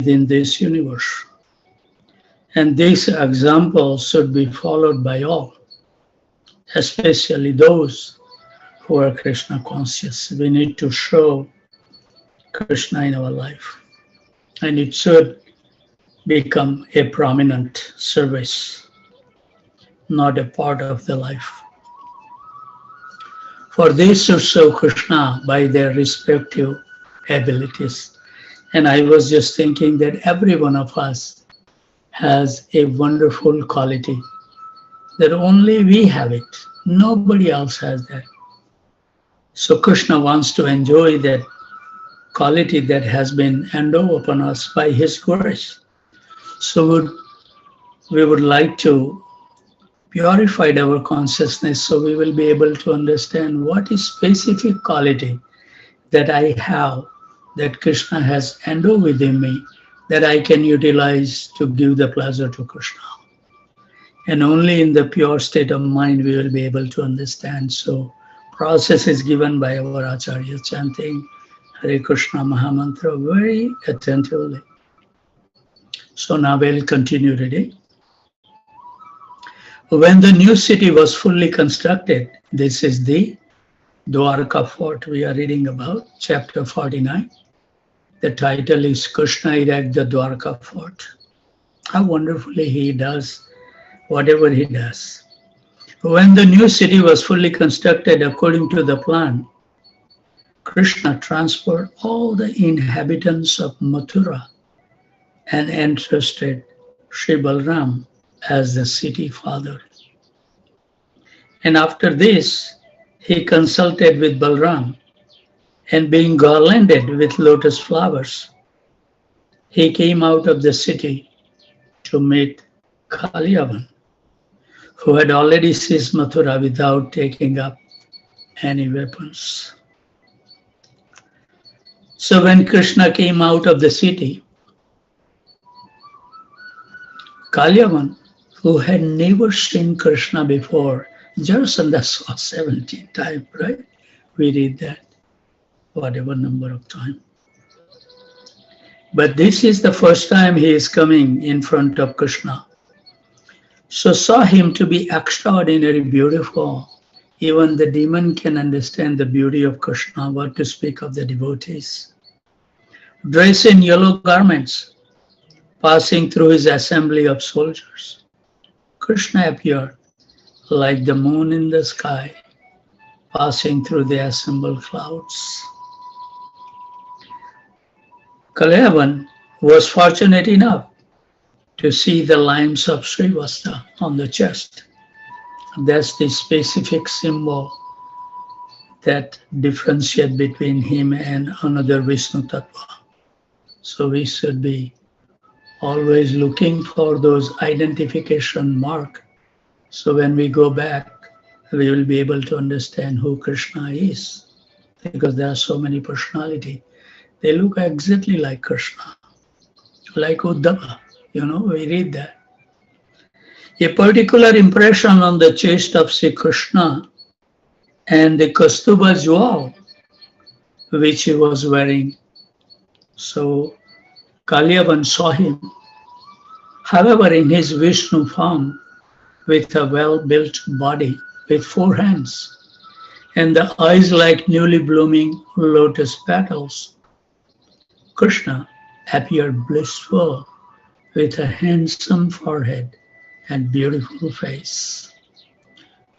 within this universe. And this example should be followed by all, especially those who are Krishna conscious. We need to show Krishna in our life, and it should become a prominent service, not a part of the life. For they should show Krishna by their respective abilities. And I was just thinking that every one of us has a wonderful quality that only we have it. Nobody else has that. So Krishna wants to enjoy that quality that has been endowed upon us by His grace. So we would like to purify our consciousness so we will be able to understand what is specific quality that I have, that Krishna has endowed within me, that I can utilize to give the pleasure to Krishna. And only in the pure state of mind we will be able to understand. So process is given by our Acharya, chanting Hare Krishna Mahamantra very attentively. So now we'll continue reading. When the new city was fully constructed, this is the Dwarka fort we are reading about, chapter 49. The title is Krishna erect the Dwarka fort. How wonderfully he does whatever he does. When the new city was fully constructed according to the plan, Krishna transferred all the inhabitants of Mathura and entrusted Sri Balram as the city father. And after this, he consulted with Balram, and being garlanded with lotus flowers, he came out of the city to meet Kalyavan, who had already seized Mathura without taking up any weapons. So when Krishna came out of the city, Kalyavan, who had never seen Krishna before, Jarasandha saw 17 times, right? We read that, whatever number of times. But this is the first time he is coming in front of Krishna. So saw him to be extraordinarily beautiful. Even the demon can understand the beauty of Krishna, what to speak of the devotees. Dressed in yellow garments, passing through his assembly of soldiers, Krishna appeared like the moon in the sky, passing through the assembled clouds. Kalyavan was fortunate enough to see the lines of Srivasta on the chest. That's the specific symbol that differentiates between him and another Vishnu Tattva. So we should be always looking for those identification marks. So when we go back, we will be able to understand who Krishna is, because there are so many personalities. They look exactly like Krishna, like Uddhava. We read that. A particular impression on the chest of Sri Krishna and the Kaustubha jewel which he was wearing. So Kalyavan saw him. However, in his Vishnu form, with a well-built body, with 4 hands, and the eyes like newly blooming lotus petals, Krishna appeared blissful with a handsome forehead and beautiful face,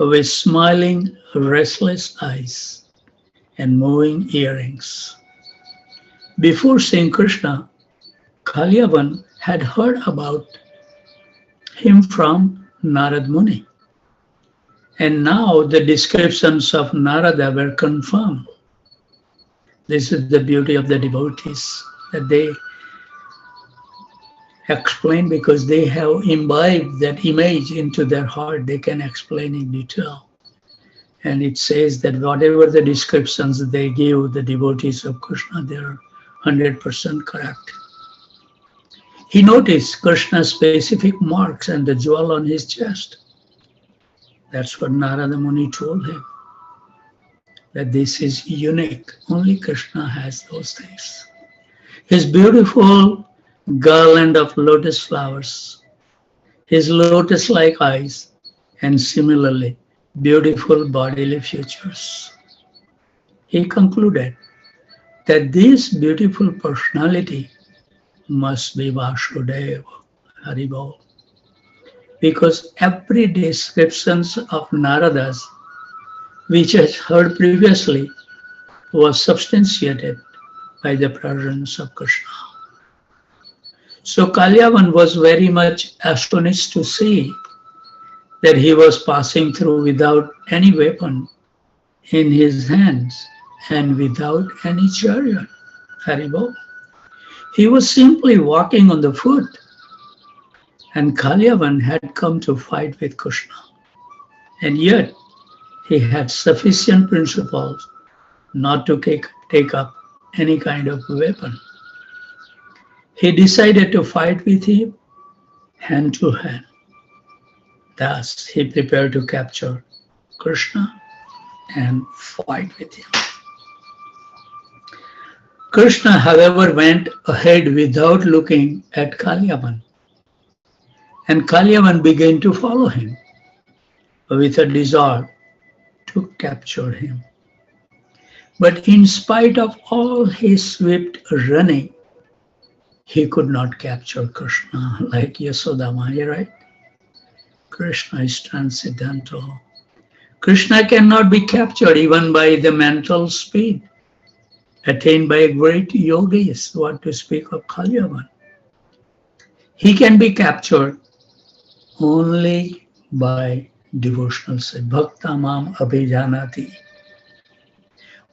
with smiling, restless eyes and moving earrings. Before seeing Krishna, Kalyavan had heard about him from Narad Muni. And now the descriptions of Narada were confirmed. This is the beauty of the devotees, that they explain because they have imbibed that image into their heart. They can explain in detail. And it says that whatever the descriptions they give the devotees of Krishna, they are 100% correct. He noticed Krishna's specific marks and the jewel on his chest. That's what Narada Muni told him, that this is unique. Only Krishna has those things. His beautiful garland of lotus flowers, his lotus-like eyes, and similarly beautiful bodily features. He concluded that this beautiful personality must be Vasudeva, Haribol, because every description of Narada's, which I heard previously, was substantiated by the presence of Krishna. So Kalyavan was very much astonished to see that he was passing through without any weapon in his hands and without any chariot. Haribol. He was simply walking on the foot, and Kalyavan had come to fight with Krishna. And yet, he had sufficient principles not to take up any kind of weapon. He decided to fight with him hand to hand. Thus, he prepared to capture Krishna and fight with him. Krishna, however, went ahead without looking at Kalyavan, and Kalyavan began to follow him with a desire to capture him. But in spite of all his swift running, he could not capture Krishna like Yasodama, right? Krishna is transcendental. Krishna cannot be captured even by the mental speed attained by great yogis, what to speak of Kalyavan. He can be captured only by devotional service. Bhakta mam abhijanati.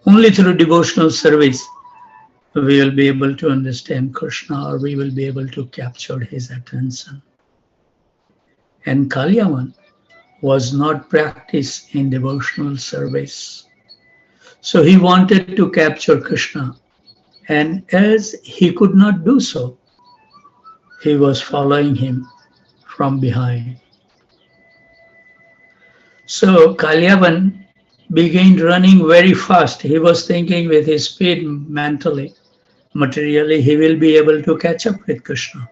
Only through devotional service we will be able to understand Krishna, or we will be able to capture his attention. And Kalyavan was not practiced in devotional service. So he wanted to capture Krishna, and as he could not do so, he was following him from behind. So Kalyavan began running very fast. He was thinking with his speed mentally, materially, he will be able to catch up with Krishna.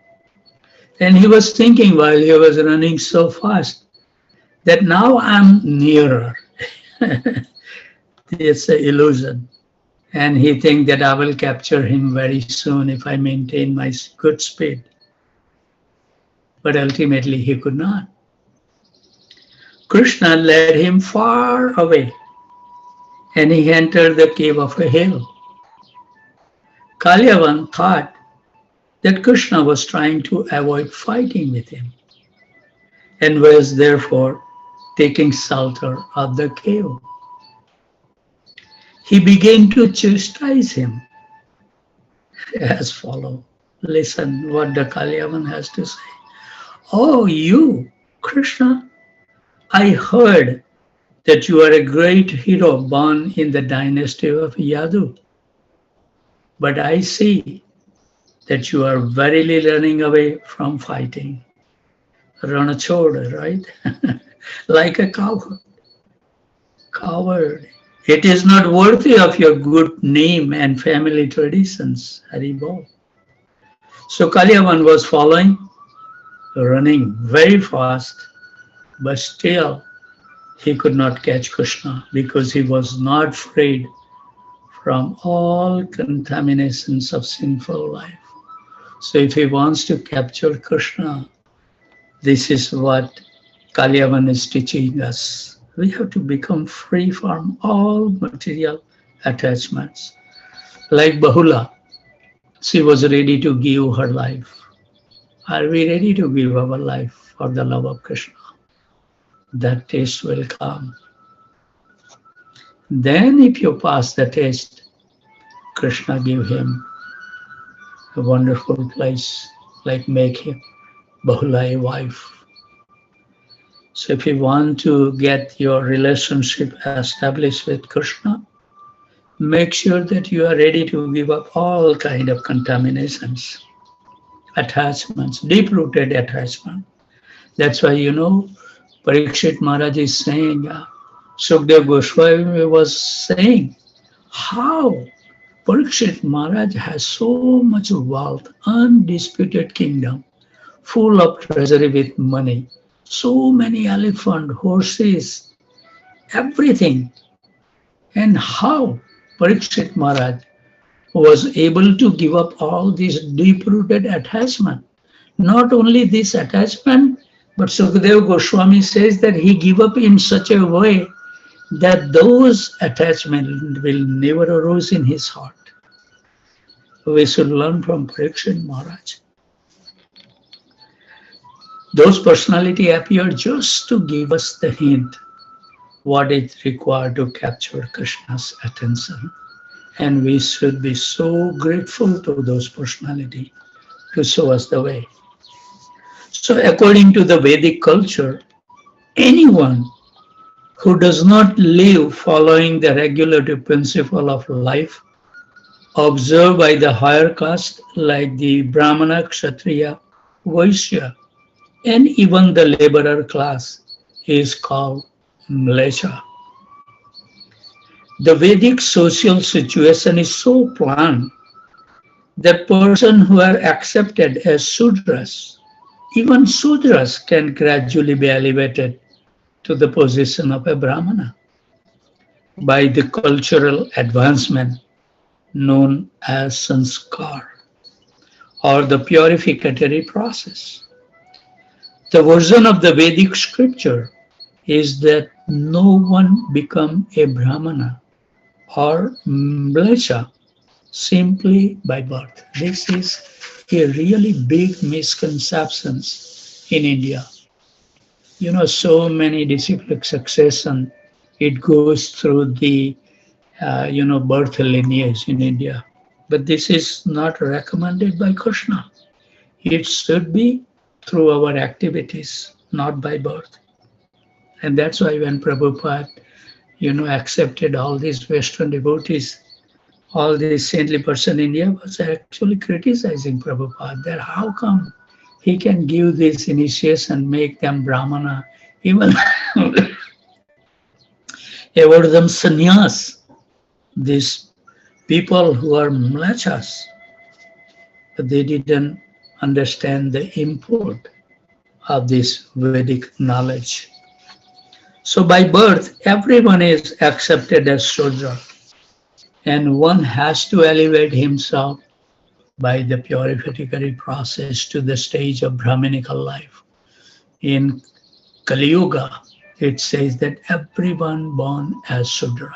And he was thinking while he was running so fast that now I'm nearer. It's an illusion. And he thinks that I will capture him very soon if I maintain my good speed. But ultimately he could not. Krishna led him far away, and he entered the cave of a hill. Kalyavan thought that Krishna was trying to avoid fighting with him, and was therefore taking shelter of the cave. He began to chastise him as follows. Listen what the Kalyavan has to say. Oh, you, Krishna, I heard that you are a great hero born in the dynasty of Yadu. But I see that you are verily running away from fighting. Ranachoda, right? Like a coward. Coward. It is not worthy of your good name and family traditions, Haribol. So Kalyavan was following, running very fast, but still he could not catch Krishna because he was not freed from all contaminations of sinful life. So if he wants to capture Krishna, this is what Kalyavan is teaching us. We have to become free from all material attachments. Like Bahula, she was ready to give her life. Are we ready to give our life for the love of Krishna? That taste will come. Then if you pass the test, Krishna give him a wonderful place, like make him Bahula a wife. So if you want to get your relationship established with Krishna, make sure that you are ready to give up all kind of contaminations, attachments, deep-rooted attachment. That's why, Parikshit Maharaj is saying, Sukdev Goswami was saying, how Parikshit Maharaj has so much wealth, undisputed kingdom, full of treasury with money, so many elephant, horses, everything. And how Parikshit Maharaj was able to give up all this deep-rooted attachment. Not only this attachment, but Sukadeva Goswami says that he gave up in such a way that those attachments will never arise in his heart. We should learn from Parikshit Maharaj. Those personality appear just to give us the hint what is required to capture Krishna's attention. And we should be so grateful to those personality to show us the way. So according to the Vedic culture, anyone who does not live following the regulative principle of life observed by the higher caste like the Brahmana, Kshatriya, Vaishya, and even the laborer class is called Mlesha. The Vedic social situation is so planned that persons who are accepted as Sudras, even Sudras can gradually be elevated to the position of a Brahmana by the cultural advancement known as sanskar or the purificatory process. The version of the Vedic scripture is that no one become a Brahmana or Mlesha simply by birth. This is a really big misconception in India. You know, so many disciplic succession, it goes through the, birth lineage in India. But this is not recommended by Krishna. It should be through our activities, not by birth. And that's why when Prabhupada, accepted all these Western devotees, all these saintly person in India was actually criticizing Prabhupada that how come he can give this initiation, make them Brahmana, even award them sannyas, these people who are mlechas, but they didn't understand the import of this Vedic knowledge. So by birth, everyone is accepted as Shudra, and one has to elevate himself by the purificatory process to the stage of Brahminical life. In Kali Yuga, it says that everyone born as Shudra.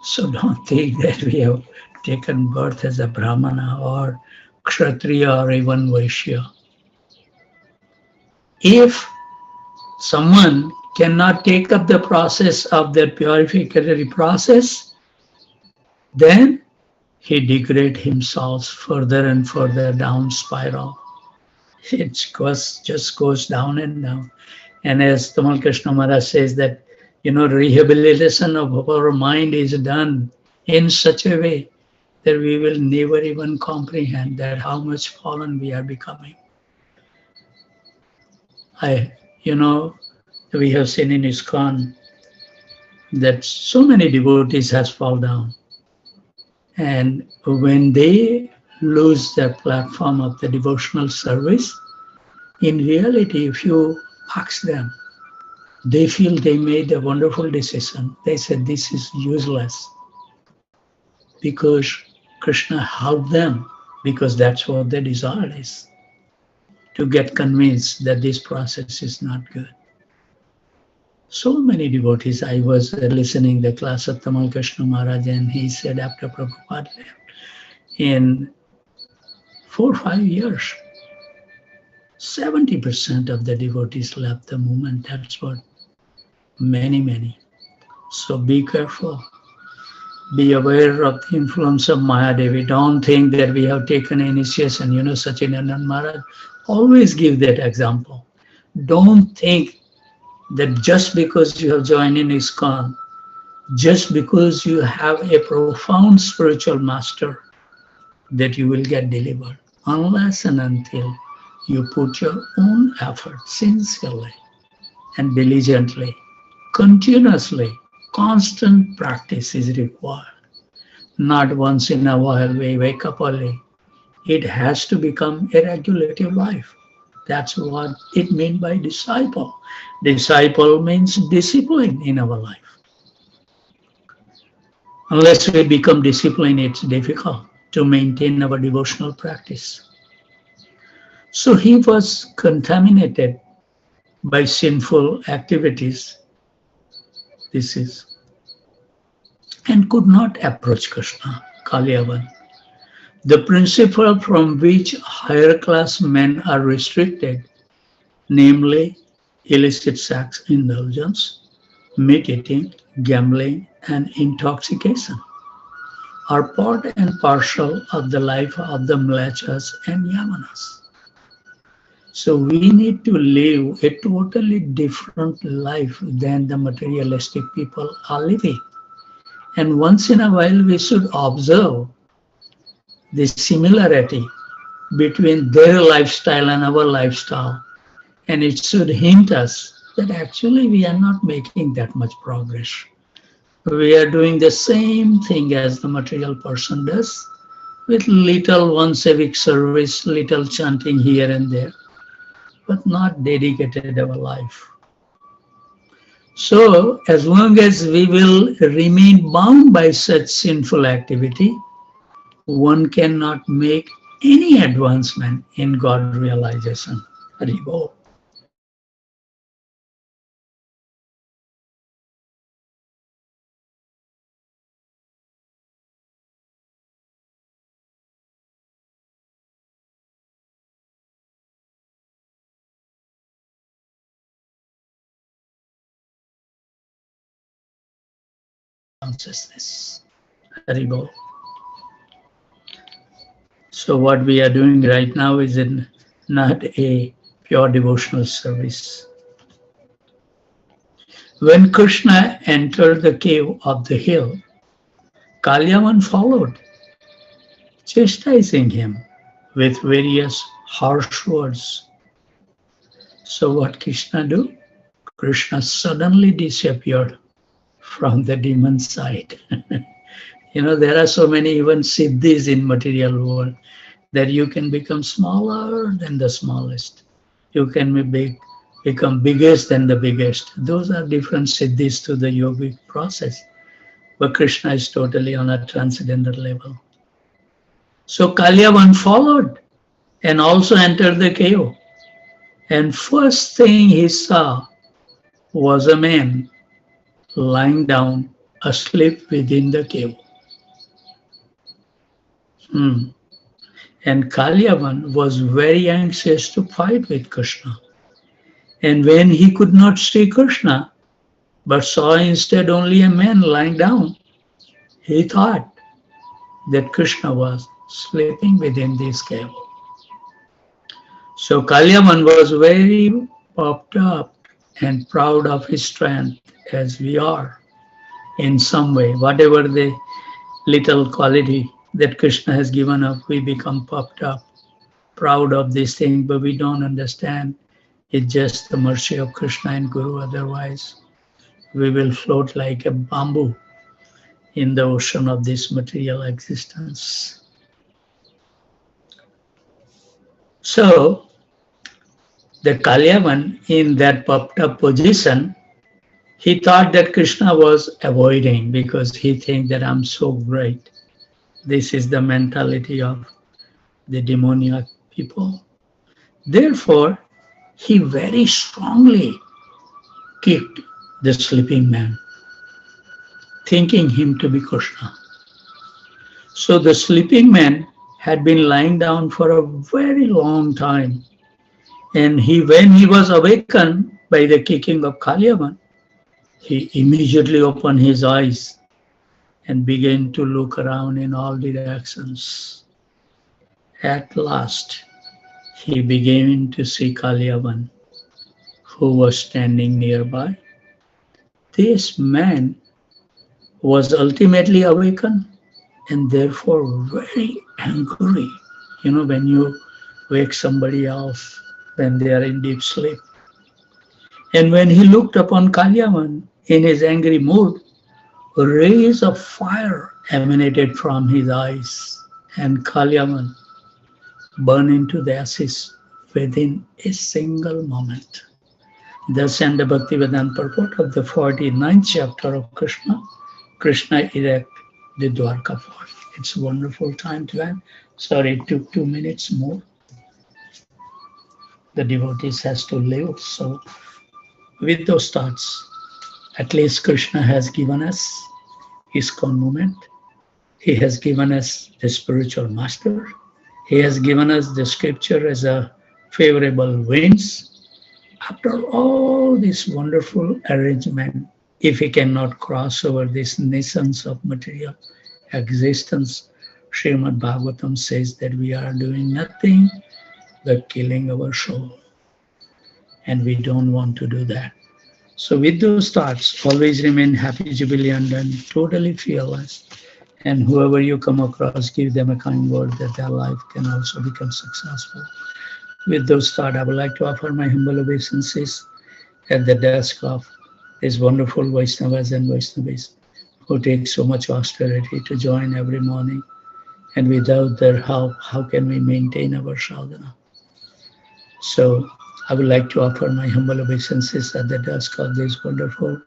So don't think that we have taken birth as a Brahmana or Kshatriya or even Vaishya. If someone cannot take up the process of their purificatory process, then he degrades himself further and further down spiral. It just goes down and down. And as Tamal Krishna Maharaj says that, rehabilitation of our mind is done in such a way that we will never even comprehend that how much fallen we are becoming. We have seen in ISKCON that so many devotees has fallen down. And when they lose their platform of the devotional service, in reality, if you ask them, they feel they made a wonderful decision. They said this is useless because Krishna helped them, because that's what their desire is, to get convinced that this process is not good. So many devotees, I was listening the class of Tamal Krishna Maharaj, and he said after Prabhupada left, in 4 or 5 years, 70% of the devotees left the movement. That's what many. So be careful. Be aware of the influence of Mahadevi. Don't think that we have taken initiation. Sachinandan Maharaj always give that example. Don't think that just because you have joined in ISKCON, just because you have a profound spiritual master, that you will get delivered, unless and until you put your own effort sincerely and diligently, continuously. Constant practice is required. Not once in a while we wake up early. It has to become a regulative life. That's what it means by disciple. Disciple means discipline in our life. Unless we become disciplined, it's difficult to maintain our devotional practice. So he was contaminated by sinful activities, this is, and could not approach Krishna, Kalyavan. The principle from which higher class men are restricted, namely illicit sex indulgence, meat eating, gambling, and intoxication, are part and parcel of the life of the Mlechas and Yamanas. So we need to live a totally different life than the materialistic people are living. And once in a while we should observe the similarity between their lifestyle and our lifestyle. And it should hint us that actually we are not making that much progress. We are doing the same thing as the material person does, with little once a week service, little chanting here and there, but not dedicated our life. So as long as we will remain bound by such sinful activity, one cannot make any advancement in God realization. Haribol. Consciousness. Haribol. So what we are doing right now is not a pure devotional service. When Krishna entered the cave of the hill, Kalyavan followed, chastising him with various harsh words. So what Krishna do? Krishna suddenly disappeared from the demon side. There are so many even siddhis in material world that you can become smaller than the smallest. You can become biggest than the biggest. Those are different siddhis to the yogic process. But Krishna is totally on a transcendental level. So Kalyavan followed and also entered the cave. And first thing he saw was a man lying down asleep within the cave. And Kalyavan was very anxious to fight with Krishna. And when he could not see Krishna, but saw instead only a man lying down, he thought that Krishna was sleeping within this cave. So Kalyavan was very puffed up and proud of his strength, as we are in some way. Whatever the little quality that Krishna has given us, we become puffed up, proud of this thing, but we don't understand it's just the mercy of Krishna and Guru. Otherwise, we will float like a bamboo in the ocean of this material existence. So, the Kalyavan, in that puffed up position, he thought that Krishna was avoiding because he thinks that I'm so great. This is the mentality of the demoniac people. Therefore, he very strongly kicked the sleeping man, thinking him to be Krishna. So the sleeping man had been lying down for a very long time. And when he was awakened by the kicking of Kalyavan, he immediately opened his eyes and began to look around in all directions. At last, he began to see Kalyavan, who was standing nearby. This man was ultimately awakened and therefore very angry. When you wake somebody else when they are in deep sleep. And when he looked upon Kalyavan in his angry mood, Rays of fire emanated from his eyes, and Kalyaman burned into the ashes within a single moment. Thus end the Bhaktivedanta purport of the 49th chapter of Krishna. Krishna erect the Dwarka fort. It's a wonderful time to end. Sorry, it took 2 minutes more. The devotees has to live. So with those thoughts, at least Krishna has given us his movement. He has given us the spiritual master. He has given us the scripture as a favorable winds. After all this wonderful arrangement, if we cannot cross over this nations of material existence, Srimad Bhagavatam says that we are doing nothing but killing our soul. And we don't want to do that. So with those thoughts, always remain happy, jubilant, and totally fearless. And whoever you come across, give them a kind word that their life can also become successful. With those thoughts, I would like to offer my humble obeisances at the desk of these wonderful Vaishnavas and Vaishnavis who take so much austerity to join every morning. And without their help, how can we maintain our sadhana? So I would like to offer my humble obeisances at the desk of these wonderful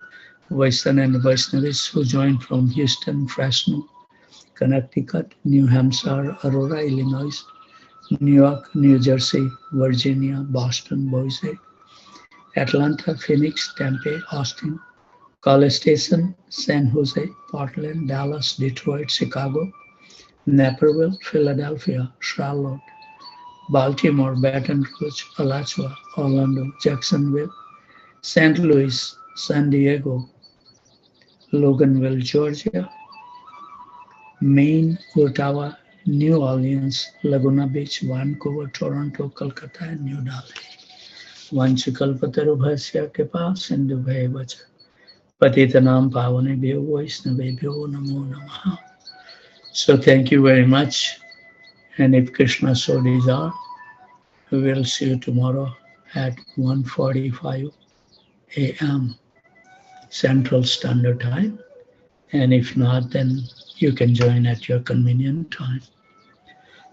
Vaishnavas and Vaishnavis who join from Houston, Fresno, Connecticut, New Hampshire, Aurora, Illinois, New York, New Jersey, Virginia, Boston, Boise, Atlanta, Phoenix, Tempe, Austin, College Station, San Jose, Portland, Dallas, Detroit, Chicago, Naperville, Philadelphia, Charlotte, Baltimore, Baton Rouge, Alachua, Orlando, Jacksonville, St. Louis, San Diego, Loganville, Georgia, Maine, Ottawa, New Orleans, Laguna Beach, Vancouver, Toronto, Kolkata, and New Delhi. Vanchikalpatarubhasya kripa sindhu bhaivacha patitanam pavanebhyo vaishnavebhyo namo namaha. So thank you very much. And if Krishna so desire, we will see you tomorrow at 1:45 a.m. Central Standard Time. And if not, then you can join at your convenient time.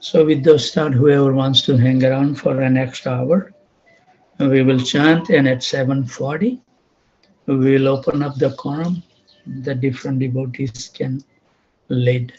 So with those thoughts, whoever wants to hang around for an extra hour, we will chant, and at 7:40, we will open up the quorum. The different devotees can lead